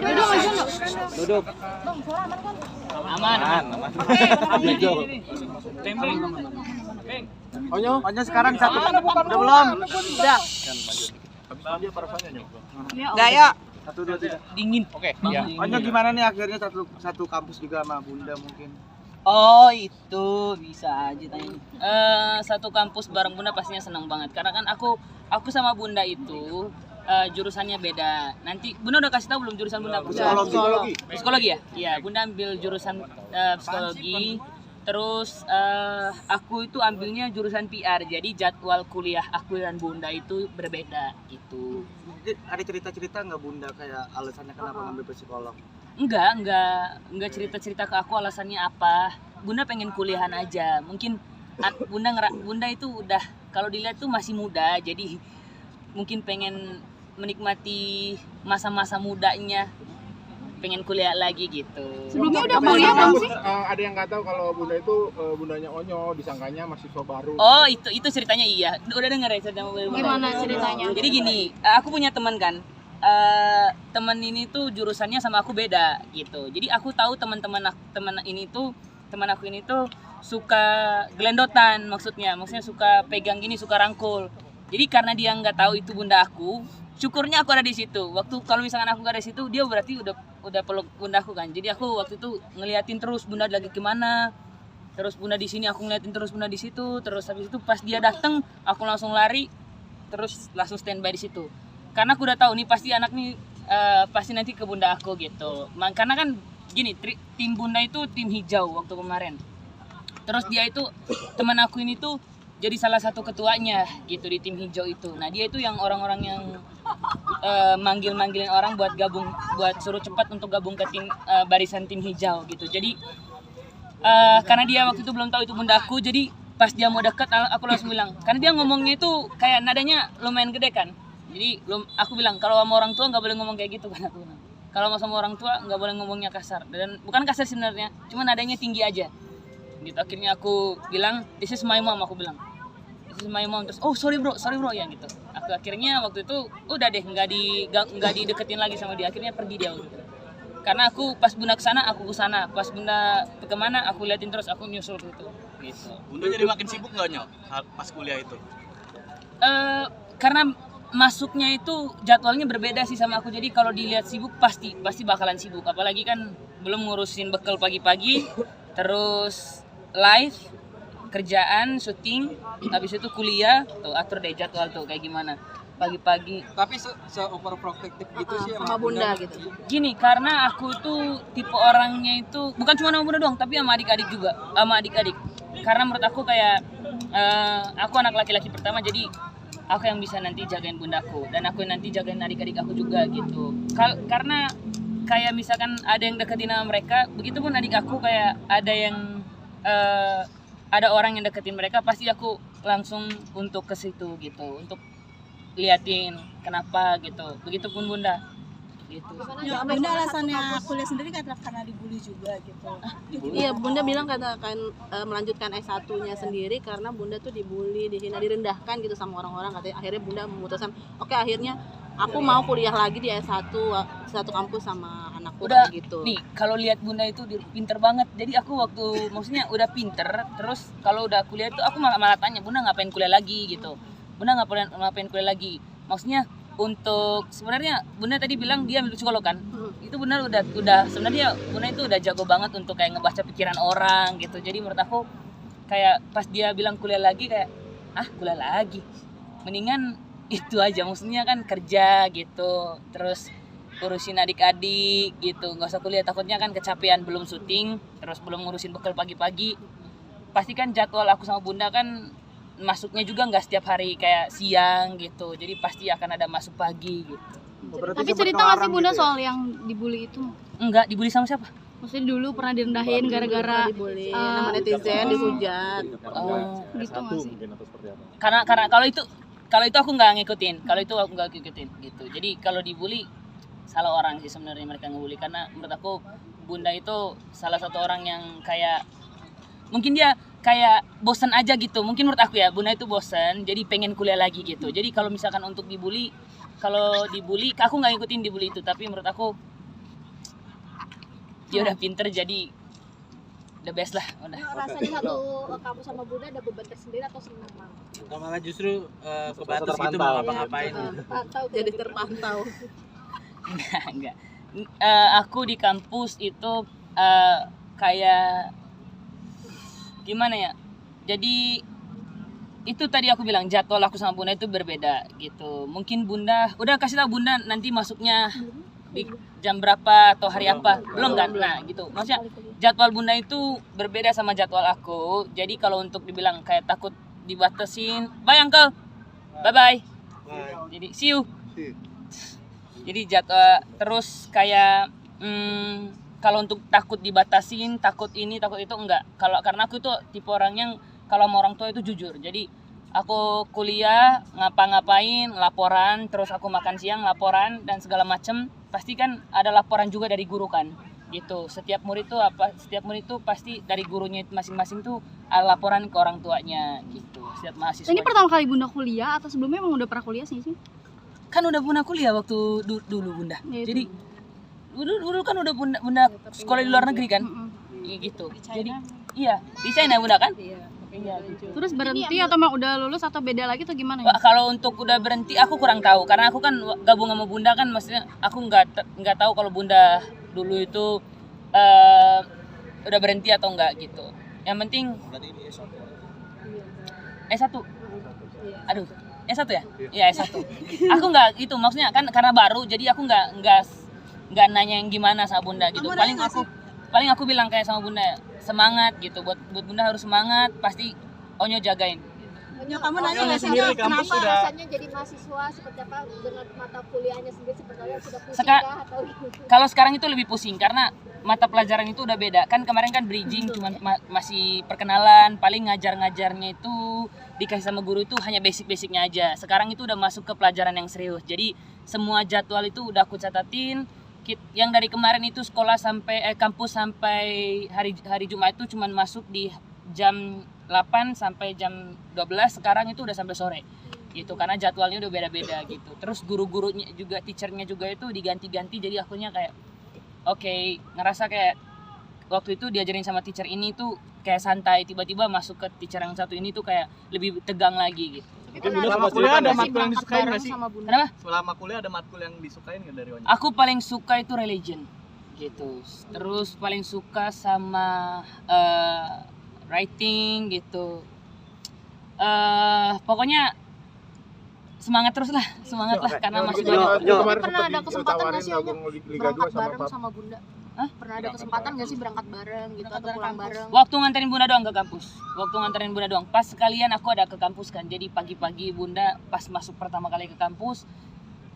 Duduk aja dong. Duduk. Aman. Onyo sekarang satu. Udah belum? Udah. Enggak ya. 1, 2, 3. Dingin. Oke, ya. Onyo gimana nih akhirnya satu kampus juga sama Bunda mungkin? Oh itu bisa aja tanya. Satu kampus bareng Bunda pastinya senang banget karena kan aku sama Bunda itu jurusannya beda. Nanti Bunda udah kasih tahu belum jurusan Bunda? Psikologi. Psikologi ya? Iya, Bunda ambil jurusan psikologi. Terus aku itu ambilnya jurusan PR. Jadi jadwal kuliah aku dan Bunda itu berbeda gitu. Ada cerita-cerita nggak Bunda kayak alasannya kenapa ngambil psikolog? Enggak cerita-cerita ke aku alasannya apa. Bunda pengen kuliahan aja. Mungkin Bunda itu udah kalau dilihat tuh masih muda, jadi mungkin pengen menikmati masa-masa mudanya. Pengen kuliah lagi gitu. Sebelumnya udah kuliah belum sih? Ada yang nggak tahu kalau Bunda itu bundanya Onyo, disangkanya mahasiswa baru. Oh, itu ceritanya iya. Udah denger ya cerita Bunda? Gimana ceritanya? Jadi gini, aku punya teman kan. Teman ini tuh jurusannya sama aku beda gitu. Jadi aku tahu teman aku ini tuh suka gelendotan maksudnya suka pegang gini, suka rangkul. Jadi karena dia nggak tahu itu Bunda aku, syukurnya aku ada di situ. Waktu kalau misalkan aku nggak ada di situ, dia berarti udah peluk Bunda aku kan. Jadi aku waktu itu ngeliatin terus Bunda lagi gimana. Terus Bunda di sini, aku ngeliatin terus Bunda di situ. Terus habis itu pas dia datang, aku langsung lari, terus langsung standby di situ. Karena aku udah tahu nih pasti anak nih pasti nanti ke Bunda aku gitu. Karena kan gini, tim Bunda itu tim hijau waktu kemarin. Terus dia itu teman aku ini tuh jadi salah satu ketuanya gitu di tim hijau itu. Nah dia itu yang orang-orang yang manggilin orang buat suruh cepat untuk gabung ke tim barisan tim hijau gitu. Jadi karena dia waktu itu belum tahu itu Bunda aku, jadi pas dia mau dekat aku langsung bilang. Karena dia ngomongnya itu kayak nadanya lumayan gede kan. Jadi aku bilang kalau sama orang tua nggak boleh ngomong kayak gitu kan aku bilang. Kalau sama orang tua nggak boleh ngomongnya kasar, dan bukan kasar sebenarnya, cuma nadanya tinggi aja. Gitu akhirnya aku bilang this is my mom, aku bilang this is my mom. Terus oh sorry bro ya gitu. Aku akhirnya waktu itu udah deh nggak dideketin lagi sama dia, akhirnya pergi dia gitu. Karena aku pas Bunda kesana aku kesana, pas Bunda kemana aku liatin terus, aku nyusul gitu. Bunda jadi makin sibuk nggak Nyok pas kuliah itu? Karena masuknya itu jadwalnya berbeda sih sama aku. Jadi kalau dilihat sibuk pasti bakalan sibuk. Apalagi kan belum ngurusin bekal pagi-pagi, terus live, kerjaan, syuting, habis itu kuliah, tuh atur deh jadwal tuh kayak gimana pagi-pagi. Tapi overprotective gitu sih sama Bunda gitu. Gini, karena aku tuh tipe orangnya itu bukan cuma sama Bunda doang, tapi sama adik-adik juga, sama adik-adik. Karena menurut aku kayak aku anak laki-laki pertama, jadi aku yang bisa nanti jagain bundaku dan aku yang nanti jagain adik-adik aku juga gitu. Karena kayak misalkan ada yang deketin sama mereka, begitupun adik aku kayak ada orang yang deketin mereka, pasti aku langsung untuk ke situ gitu, untuk liatin kenapa gitu. Begitupun Bunda gitu. Ya, Bunda alasannya kuliah sendiri karena dibully juga gitu. Iya, Bunda bilang katakan melanjutkan S1-nya sendiri karena Bunda tuh dibully, dihina, direndahkan gitu sama orang-orang. Katanya akhirnya Bunda memutuskan, oke akhirnya aku mau kuliah lagi di S1 satu kampus sama anakku udah gitu. Nih, kalau lihat Bunda itu pinter banget. Jadi aku waktu maksudnya udah pinter, terus kalau udah kuliah itu aku malah tanya, Bunda ngapain kuliah lagi gitu. Bunda ngapain kuliah lagi? Maksudnya untuk sebenarnya Bunda tadi bilang dia ambil psikolog kan, itu Bunda udah sebenarnya Bunda itu udah jago banget untuk kayak ngebaca pikiran orang gitu. Jadi menurut aku kayak pas dia bilang kuliah lagi kayak kuliah lagi, mendingan itu aja, maksudnya kan kerja gitu, terus urusin adik-adik gitu, nggak usah kuliah, takutnya kan kecapean, belum syuting, terus belum ngurusin bekal pagi-pagi. Pasti kan jadwal aku sama Bunda kan masuknya juga nggak setiap hari kayak siang gitu, jadi pasti akan ada masuk pagi gitu. Tapi cerita nggak sih Bunda gitu soal yang dibully itu? Enggak, dibully sama siapa? Maksudnya dulu pernah direndahin gara-gara Dibully nama netizen, dihujat. Gitu nggak sih? Karena kalau itu aku nggak ngikutin, gitu. Jadi kalau dibully salah orang sih sebenarnya mereka ngebully, karena menurut aku Bunda itu salah satu orang yang kayak mungkin dia kayak bosan aja gitu. Mungkin menurut aku ya, Bunda itu bosan, jadi pengen kuliah lagi gitu. Jadi kalau misalkan untuk dibully, aku nggak ngikutin dibully itu, tapi menurut aku dia udah pinter jadi the best lah udah. Rasanya satu kampus sama Bunda ada beban tersendiri atau senang banget? Atau malah justru kebatas gitu terpantau. mau ngapa-ngapain. Pantau Jadi terpantau. Enggak. Aku di kampus itu kayak gimana ya? Jadi itu tadi aku bilang jadwal aku sama Bunda itu berbeda gitu. Mungkin Bunda udah kasih tahu Bunda nanti masuknya di jam berapa atau hari apa? Belum kan? Nah, gitu. Maksudnya jadwal Bunda itu berbeda sama jadwal aku. Jadi kalau untuk dibilang kayak takut dibatasin, bye uncle. Bye bye. Jadi see you. Jadi jadwal terus kayak kalau untuk takut dibatasin, takut ini, takut itu enggak. Karena aku tuh tipe orang yang kalau sama orang tua itu jujur. Jadi aku kuliah, ngapa-ngapain, laporan, terus aku makan siang, laporan dan segala macem. Pasti kan ada laporan juga dari guru kan. Gitu. Setiap murid itu pasti dari gurunya masing-masing tuh ada laporan ke orang tuanya gitu. Setiap mahasiswa. Ini pertama kali Bunda kuliah atau sebelumnya emang udah pernah kuliah sih? Kan udah Bunda kuliah waktu dulu Bunda. Ya, Jadi dulu kan udah Bunda sekolah di luar negeri kan. Gitu. Jadi iya, di China Bunda kan? Iya. Gitu. Terus berhenti atau emang udah lulus atau beda lagi tuh gimana? Wah, kalau untuk udah berhenti aku kurang tahu karena aku kan gabung sama Bunda kan maksudnya aku nggak tahu kalau Bunda dulu itu udah berhenti atau enggak gitu. Yang penting S1. Aduh, S1 ya? Iya, S1. Aku nggak itu maksudnya kan karena baru jadi aku nggak nanya yang gimana sama Bunda gitu. Paling aku bilang kayak sama Bunda semangat gitu buat Bunda harus semangat pasti Onyo jagain. Onyo, kamu nanya nggak sih sendiri kampus kenapa sudah rasanya jadi mahasiswa seperti apa dengan mata kuliahnya sendiri seperti apa sudah pusing Seka- kah atau Kalau sekarang itu lebih pusing karena mata pelajaran itu udah beda kan kemarin kan bridging cuman masih perkenalan paling ngajarnya itu dikasih sama guru itu hanya basic-basicnya aja. Sekarang itu udah masuk ke pelajaran yang serius jadi semua jadwal itu udah aku catatin. Yang dari kemarin itu sekolah sampai kampus sampai hari Jumat itu cuman masuk di jam 8 sampai jam 12 sekarang itu udah sampai sore gitu karena jadwalnya udah beda-beda gitu terus guru-gurunya juga teachernya juga itu diganti-ganti jadi akunya kayak oke, ngerasa kayak waktu itu diajarin sama teacher ini tuh kayak santai tiba-tiba masuk ke teacher yang satu ini tuh kayak lebih tegang lagi gitu. Mungkin selama kuliah ada matkul yang disukain nggak sih? Kenapa? Selama kuliah ada matkul yang disukain nggak dari Onyo? Aku paling suka itu religion gitu. Terus paling suka sama writing gitu. Pokoknya semangat terus lah, semangat lah karena masih banyak. Kemarin pernah sempat ada kesempatan nggak sih gabung Liga 2 berangkat sama bareng Pap. sama Bunda? Hah? Pernah ada kesempatan nggak sih berangkat bareng gitu atau pulang bareng? Waktu nganterin Bunda doang ke kampus. Waktu nganterin Bunda doang. Pas sekalian aku ada ke kampus kan. Jadi pagi-pagi Bunda pas masuk pertama kali ke kampus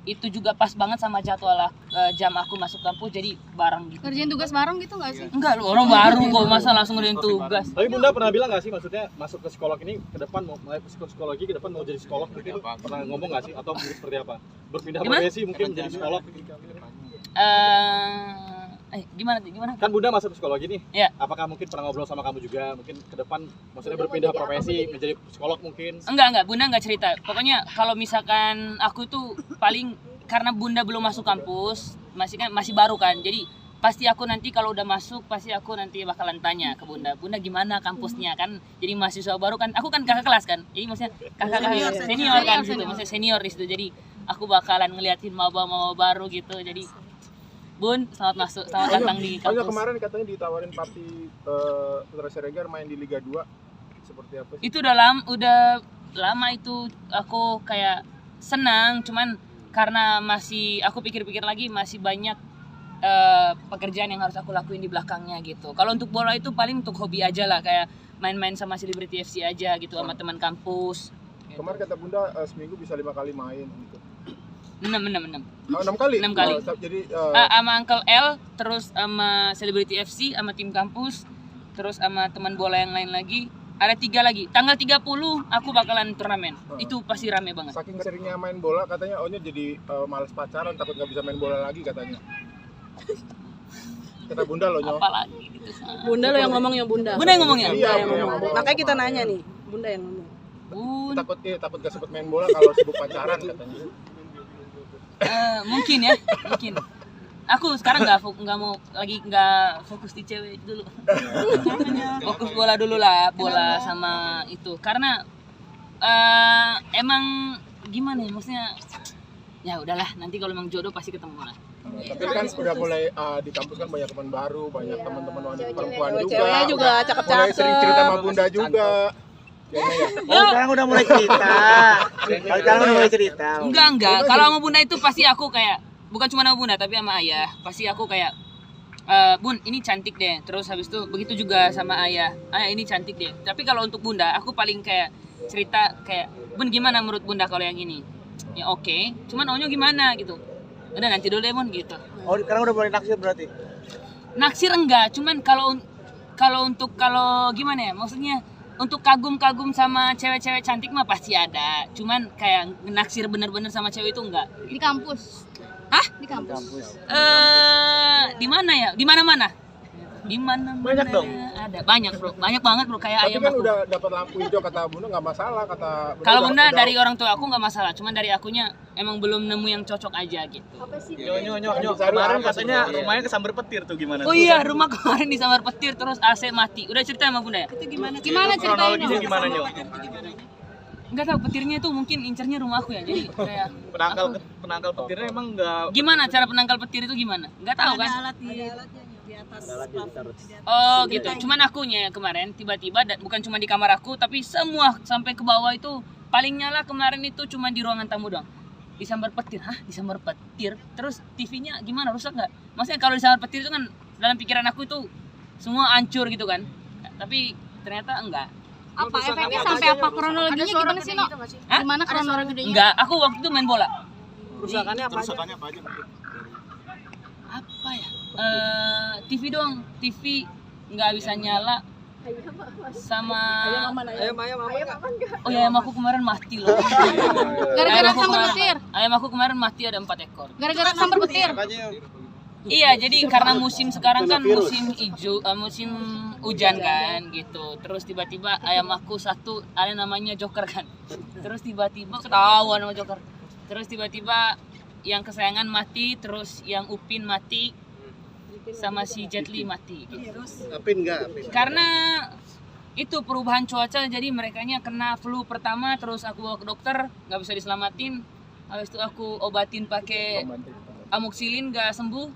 itu juga pas banget sama jadwal jam aku masuk kampus jadi bareng gitu. Kerjain tugas bareng gitu nggak sih? Enggak, lu orang baru kok masa langsung ngerjain tugas. Tapi Bunda pernah bilang nggak sih maksudnya masuk ke psikolog ini ke depan mau psikologi ke depan mau jadi psikolog mungkin pernah ngomong nggak sih atau mungkin seperti apa? Berpindah Gimana? profesi mungkin menjadi psikolog. Gimana? Kan Bunda masuk psikologi nih. Iya. Apakah mungkin pernah ngobrol sama kamu juga mungkin ke depan maksudnya berpindah profesi menjadi psikolog mungkin? Enggak, Bunda enggak cerita. Pokoknya kalau misalkan aku tuh paling karena Bunda belum masuk kampus, masih baru kan. Jadi pasti aku nanti kalau udah masuk pasti aku nanti bakalan tanya ke Bunda gimana kampusnya kan. Jadi mahasiswa baru kan, aku kan kakak kelas kan. Jadi maksudnya kakak senior kan gitu, maksudnya senior di situ. Jadi aku bakalan ngeliatin maba baru gitu. Jadi Bun, selamat masuk, selamat datang di Onyo kampus. kemarin katanya ditawarin Papi Putra Siregar main di Liga 2. Seperti apa sih? Itu udah lama itu aku kayak senang, cuman karena aku pikir-pikir lagi masih banyak pekerjaan yang harus aku lakuin di belakangnya gitu. Kalau untuk bola itu paling untuk hobi aja lah, kayak main-main sama Celebrity FC aja gitu sama teman kampus. Gitu. Kemarin kata Bunda seminggu bisa 5 kali main gitu. 6 6 kali? 6 kali. Jadi sama Uncle L, terus sama Celebrity FC, sama tim kampus, terus sama teman bola yang lain lagi. Ada 3 lagi. Tanggal 30 aku bakalan turnamen. Itu pasti rame banget. saking seringnya main bola katanya Onyo jadi malas pacaran, takut nggak bisa main bola lagi katanya. Kata Bunda loh Nyo. Apalagi gitu. Bunda lo yang ngomong ya Bunda. Bunda yang ngomong ya? Iya, yang Bunda. ngomong. Makanya kita nanya nih, Bunda yang ngomong. Bun. Takut gak sempet main bola kalau sibuk pacaran katanya. Mungkin ya, mungkin. aku sekarang nggak mau lagi nggak fokus di cewek dulu. Fokus bola dulu lah, bola sama itu. Karena emang gimana ya, maksudnya ya udahlah, nanti kalau memang jodoh pasti ketemu lah. Tapi kan udah mulai di kampus kan banyak teman baru, banyak teman-teman wanita perempuan juga. Ceweknya juga Mulai sering cakep-cakep. cerita sama Bunda juga. Kayaknya ya. Oh, sekarang udah mulai cerita. Sekarang udah mulai cerita. Enggak. Kalau sama Bunda itu pasti aku kayak, bukan cuma sama Bunda tapi sama ayah. Pasti aku kayak, Bun ini cantik deh. Terus habis itu begitu juga sama ayah. Ayah ini cantik deh. Tapi kalau untuk Bunda, aku paling kayak cerita kayak, Bun gimana menurut Bunda kalau yang ini? Ya oke. Cuman Onyo gimana gitu. Udah nanti dulu deh Bun gitu. Oh, sekarang udah mulai naksir berarti. Naksir enggak, cuman kalau gimana ya? Maksudnya untuk kagum-kagum sama cewek-cewek cantik mah pasti ada. Cuman kayak naksir bener-bener sama cewek itu enggak. Di kampus. Hah? Di kampus. Di mana ya? Di mana-mana. Di mana? Banyak dong. Ada banyak bro, banyak banget bro, kayak Tapi ayam kan aku. udah dapat lampu hijau kata Bunda nggak masalah, kata Bunda. Kalau Bunda udah- dari orang tua aku nggak masalah, cuman dari akunya emang belum nemu yang cocok aja gitu. Apa sih? Nyo, Cari kemarin apa katanya sebenarnya? rumahnya kesambar petir tuh gimana? Oh iya, rumah kemarin disambar petir terus AC mati. Udah cerita sama Bunda ya? Itu gimana? Gimana ceritanya? Kronologisnya gimana Nyo? Enggak tahu, petirnya itu mungkin incernya rumah aku ya. Jadi kayak Penangkal petirnya emang nggak. gimana cara penangkal petir itu gimana? Enggak tahu kan? Ada alat di atas plafon. Oh gitu. Cuman akunya kemarin tiba-tiba bukan cuma di kamar aku tapi semua sampai ke bawah itu paling nyala kemarin itu cuma di ruangan tamu doang. Disambar petir. Hah? Disambar petir? Terus TV-nya gimana? Rusak nggak? Maksudnya kalau disambar petir itu kan dalam pikiran aku itu semua hancur gitu kan. Tapi ternyata enggak. Apa efeknya sampai apa? Kronologinya gimana sih, No? Hah? Gimana kronologinya? Enggak, aku waktu itu main bola. Kerusakannya apa aja? Kerusakannya apa aja? Apa ya? TV doang. TV nggak bisa nyala sama Ayam oh ya ayam aku kemarin mati loh. Gara-gara Ayam aku sambar kemarin- petir. Ayam aku kemarin mati ada 4 ekor. Gara-gara sambar petir. Iya, jadi karena musim sekarang kan musim hijau, musim hujan kan gitu. Terus tiba-tiba ayam aku satu ada namanya Joker kan. Terus tiba-tiba ketahuan sama Joker. Terus tiba-tiba yang kesayangan mati, terus yang Upin mati, sama si Jet Li mati. Gitu. Apin enggak? Karena itu perubahan cuaca, jadi merekanya kena flu pertama, terus aku bawa ke dokter, nggak bisa diselamatin. Habis itu aku obatin pakai amoxicillin, nggak sembuh.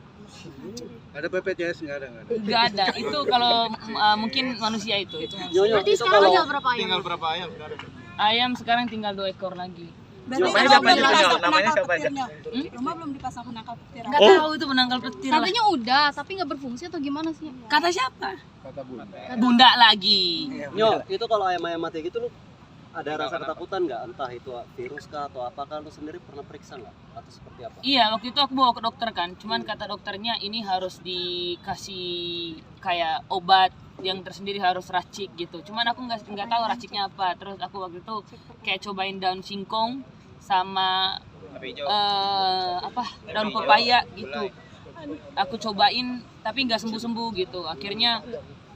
Ada BPJS enggak ada? Nggak ada. Itu kalau mungkin manusia itu. Berarti sekarang ada berapa ayam? Tinggal berapa ayam sekarang? Ayam sekarang tinggal 2 ekor lagi. Berarti Namanya rumah siapa belum aja, dipasang Nyo? Namanya penangkal siapa aja? petirnya. Rumah belum dipasang penangkal petir. Nggak tahu itu penangkal petir lah. Katanya udah, tapi nggak berfungsi atau gimana sih? Kata siapa? Kata Bunda. Bunda lagi. Nyo, itu kalau ayam-ayam mati gitu lu ada rasa ketakutan nggak? Entah itu virus kah atau apakah lu sendiri pernah periksa nggak? Atau seperti apa? Iya, waktu itu aku bawa ke dokter kan. Cuman kata dokternya ini harus dikasih kayak obat yang tersendiri, harus racik gitu. Cuman aku nggak tahu raciknya apa. Terus aku waktu itu kayak cobain daun singkong sama daun pepaya gitu. Aku cobain tapi nggak sembuh-sembuh gitu. Akhirnya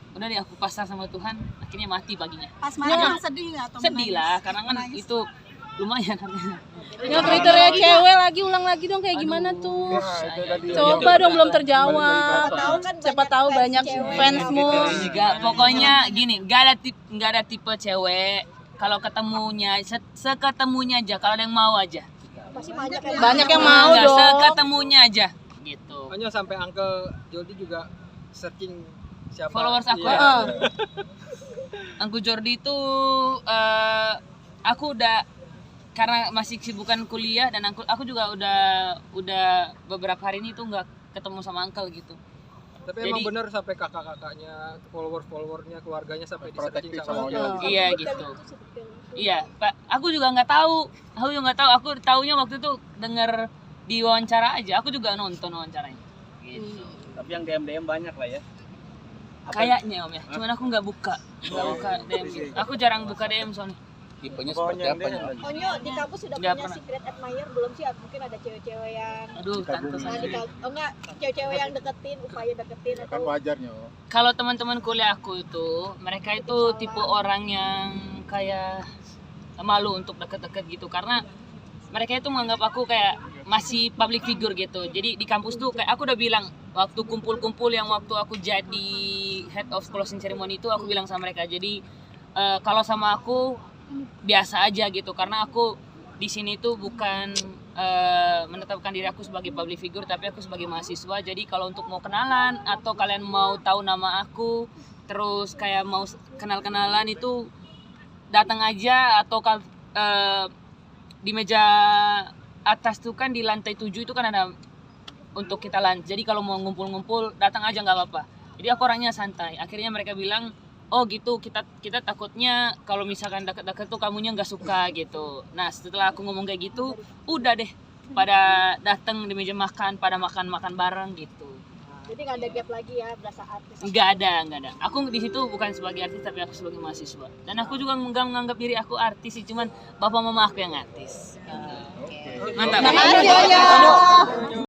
udah deh aku pasrah sama Tuhan. Akhirnya mati paginya. Pas malam sedih nggak atau Sedih menangis? lah, karena kan Menangis. itu lumayan harganya. Ya kriteria cewek lagi, ulang lagi dong kayak gimana tuh? Coba dong, belum terjawab. Siapa tahu banyak fansmu. Enggak, pokoknya gini, nggak ada tipe cewek. Kalau ketemunya, seketemunya aja. Kalau ada yang mau aja. Pasti banyak yang Banyak yang mau Enggak, dong. seketemunya aja. Gitu. Hanya sampai Uncle Jody juga searching siapa Followers aku. Heeh. Angku Jordi itu aku udah karena masih kesibukan kuliah dan aku juga udah beberapa hari ini tuh nggak ketemu sama Uncle gitu. Tapi Jadi- emang bener sampai kakak-kakaknya, followernya, keluarganya sampai Protektif di-searching sama sama Onyo. Iya gitu. Iya, Pak. Aku juga nggak tahu. Aku taunya waktu itu denger di wawancara aja. Aku juga nonton wawancaranya. Gitu. Tapi yang DM banyak lah ya. Kayaknya Om ya. Cuman aku nggak buka DM gitu. Aku jarang buka DM soalnya. Tipenya seperti apa? Onyo di kampus sudah Nggak punya pernah. secret admirer belum sih? Mungkin ada cewek-cewek yang Aduh, tante saya. enggak cewek-cewek yang deketin, upaya deketin Kan atau wajar Nyo. Kalau teman-teman kuliah aku itu, mereka itu tipe orang yang kayak malu untuk deket-deket gitu karena mereka itu menganggap aku kayak masih public figure gitu. Jadi di kampus tuh kayak aku udah bilang waktu kumpul-kumpul yang waktu aku jadi head of closing ceremony itu aku bilang sama mereka. Jadi kalau sama aku biasa aja gitu karena aku di sini tuh bukan menetapkan diri aku sebagai public figure tapi aku sebagai mahasiswa. Jadi kalau untuk mau kenalan atau kalian mau tahu nama aku terus kayak mau kenal-kenalan itu datang aja atau di meja atas tuh kan di lantai 7 itu kan ada untuk kita lunch. Jadi kalau mau ngumpul-ngumpul datang aja nggak apa-apa. Jadi aku orangnya santai. Akhirnya mereka bilang, oh gitu kita takutnya kalau misalkan deket-deket tuh kamunya nggak suka gitu. Nah setelah aku ngomong kayak gitu, udah deh pada datang di meja makan, pada makan bareng gitu. Jadi nggak ada gap lagi ya berasa artis. Nggak ada. Aku di situ bukan sebagai artis tapi aku sebagai mahasiswa. Dan aku juga nggak menganggap diri aku artis sih, cuman bapak mama aku yang artis. Mantap. Makasih, Onyo.